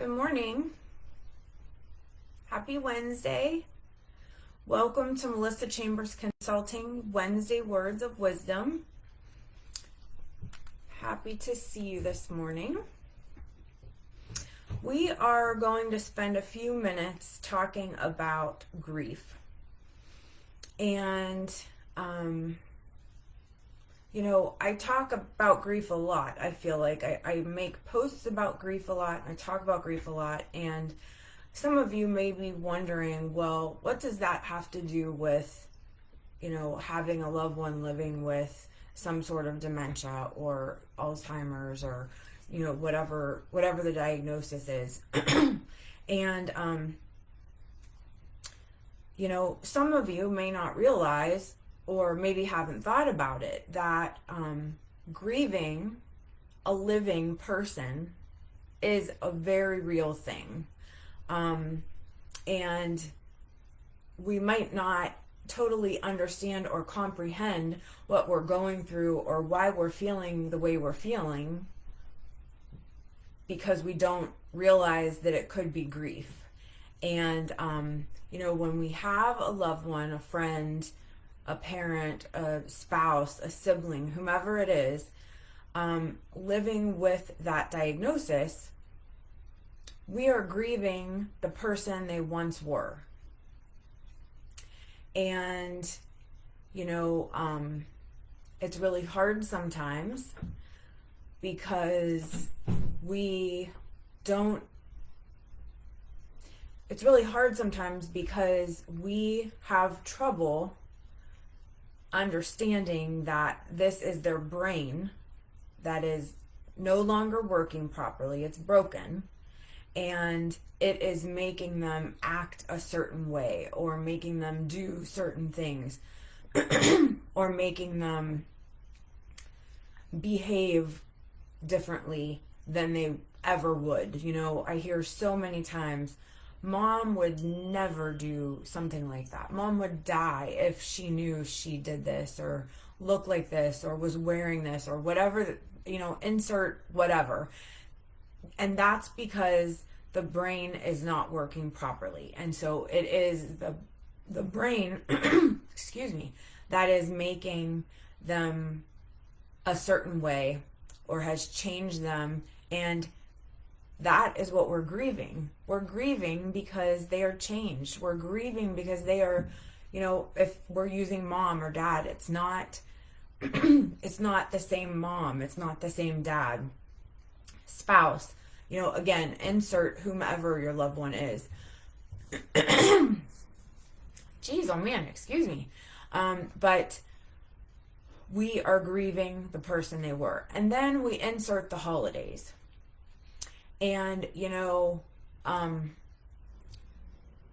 Good morning. Happy Wednesday. Welcome to Melissa Chambers Consulting Wednesday Words of Wisdom. Happy to see you this morning. We are going to spend a few minutes talking about grief. And, I talk about grief a lot. I feel like I make posts about grief a lot, and I talk about grief a lot, and some of you may be wondering, well, what does that have to do with, having a loved one living with some sort of dementia or Alzheimer's or, whatever the diagnosis is. And, some of you may not realize or maybe haven't thought about it, that grieving a living person is a very real thing. And we might not totally understand or comprehend what we're going through or why we're feeling the way we're feeling, because we don't realize that it could be grief. And, when we have a loved one, a friend, a parent, a spouse, a sibling, whomever it is, living with that diagnosis, we are grieving the person they once were. And, it's really hard sometimes because we have trouble understanding that this is their brain that is no longer working properly. It's broken, and it is making them act a certain way, or making them do certain things, or making them behave differently than they ever would. I hear so many times, Mom would never do something like that. Mom would die if she knew she did this, or looked like this, or was wearing this, or whatever, insert whatever. And that's because the brain is not working properly. And so it is the brain, excuse me, that is making them a certain way, or has changed them. And that is what we're grieving. We're grieving because they are changed. We're grieving because they are, if we're using mom or dad, it's not it's not the same mom, it's not the same dad. Spouse, again, insert whomever your loved one is. Jeez, oh man, excuse me. But we are grieving the person they were. And then we insert the holidays. And,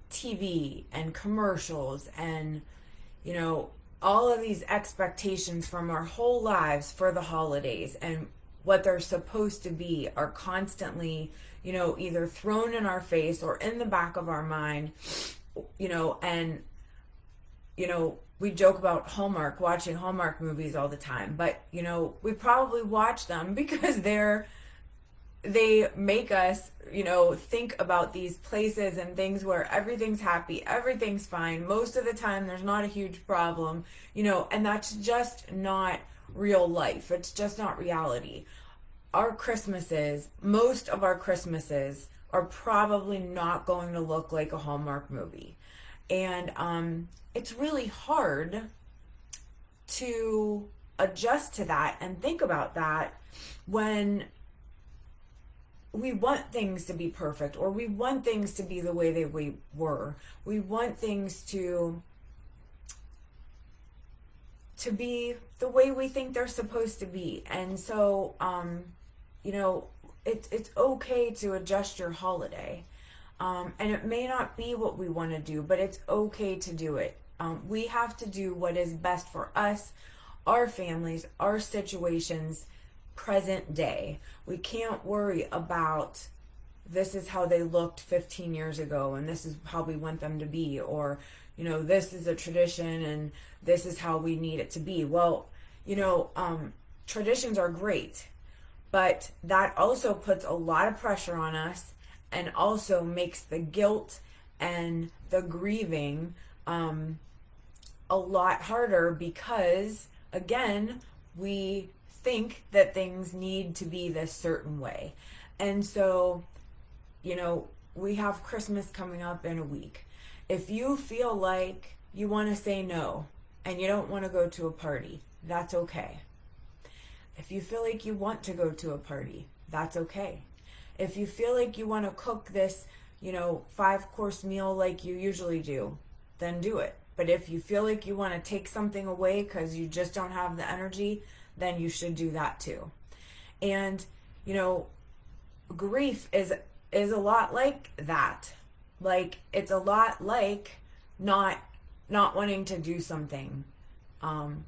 TV and commercials and, all of these expectations from our whole lives for the holidays and what they're supposed to be are constantly, either thrown in our face or in the back of our mind, and, we joke about watching Hallmark movies all the time, but, we probably watch them because they make us, think about these places and things where everything's happy, everything's fine. Most of the time, there's not a huge problem, and that's just not real life. It's just not reality. Most of our Christmases are probably not going to look like a Hallmark movie. And it's really hard to adjust to that and think about that when we want things to be perfect, or we want things to be the way they were. We want things to be the way we think they're supposed to be. And so, it's okay to adjust your holiday. And it may not be what we want to do, but it's okay to do it. We have to do what is best for us, our families, our situations, present day. We can't worry about this is how they looked 15 years ago and this is how we want them to be, or this is a tradition and this is how we need it to be. Well, traditions are great, but that also puts a lot of pressure on us, and also makes the guilt and the grieving a lot harder because, again, we think that things need to be this certain way. And so, we have Christmas coming up in a week. If you feel like you want to say no and you don't want to go to a party, that's okay. If you feel like you want to go to a party, that's okay. If you feel like you want to cook this, 5-course meal like you usually do, then do it. But if you feel like you want to take something away because you just don't have the energy, then you should do that too. And, grief is a lot like that. Like, it's a lot like not wanting to do something,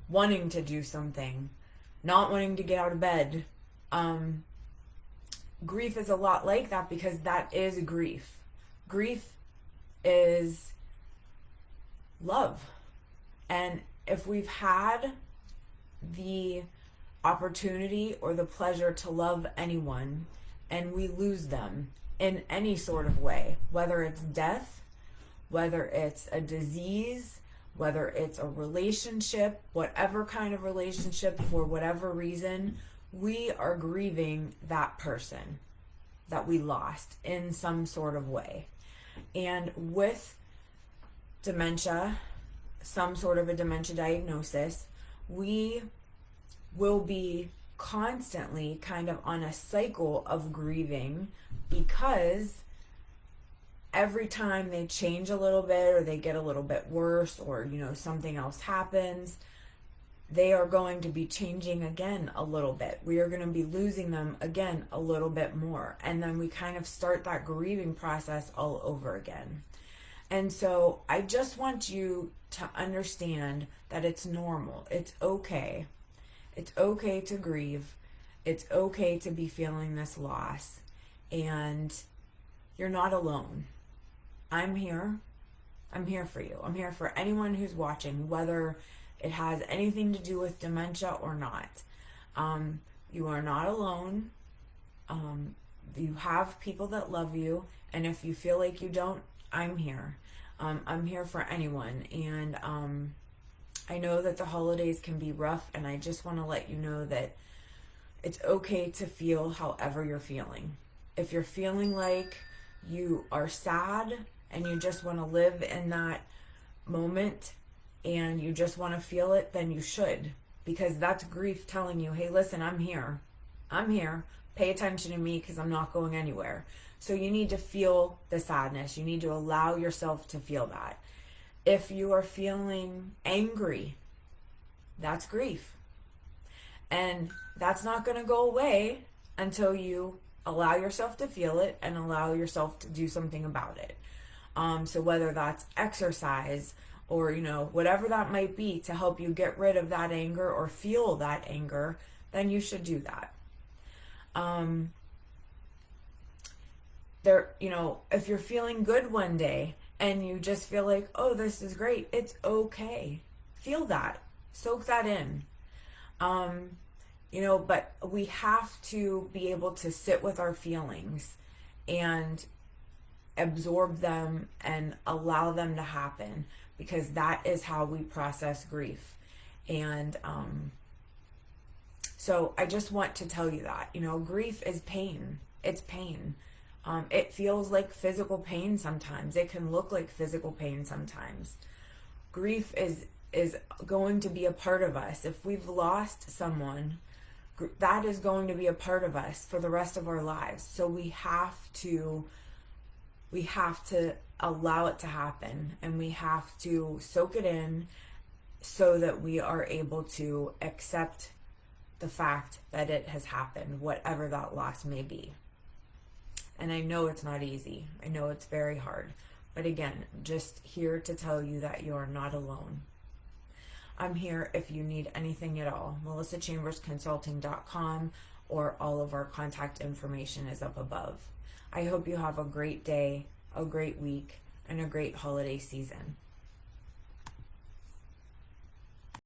wanting to do something, not wanting to get out of bed. Grief is a lot like that because that is grief. Grief is love. And if we've had the opportunity or the pleasure to love anyone and we lose them in any sort of way, whether it's death, whether it's a disease, whether it's a relationship, whatever kind of relationship, for whatever reason, we are grieving that person that we lost in some sort of way. And with dementia, some sort of a dementia diagnosis, we will be constantly kind of on a cycle of grieving because every time they change a little bit or they get a little bit worse or, something else happens, they are going to be changing again a little bit. We are going to be losing them again a little bit more. And then we kind of start that grieving process all over again. And so I just want you to understand that it's normal. It's okay. It's okay to grieve. It's okay to be feeling this loss. And you're not alone. I'm here. I'm here for you. I'm here for anyone who's watching, whether it has anything to do with dementia or not. You are not alone. You have people that love you. And if you feel like you don't, I'm here. I'm here for anyone. And I know that the holidays can be rough, and I just want to let you know that it's okay to feel however you're feeling. If you're feeling like you are sad and you just want to live in that moment and you just want to feel it, then you should, because that's grief telling you, hey, listen, I'm here. I'm here. Pay attention to me because I'm not going anywhere. So you need to feel the sadness. You need to allow yourself to feel that. If you are feeling angry, that's grief. And that's not going to go away until you allow yourself to feel it and allow yourself to do something about it. So whether that's exercise or, whatever that might be to help you get rid of that anger or feel that anger, then you should do that. If you're feeling good one day and you just feel like, oh, this is great, it's okay. Feel that. Soak that in. But we have to be able to sit with our feelings and absorb them and allow them to happen, because that is how we process grief. And so I just want to tell you that, grief is pain. It's pain. It feels like physical pain sometimes. It can look like physical pain sometimes. Grief is going to be a part of us. If we've lost someone, that is going to be a part of us for the rest of our lives. So we have to allow it to happen, and we have to soak it in so that we are able to accept the fact that it has happened, whatever that loss may be. And I know it's not easy. I know it's very hard. But again, just here to tell you that you're not alone. I'm here if you need anything at all. MelissaChambersConsulting.com, or all of our contact information is up above. I hope you have a great day, a great week, and a great holiday season.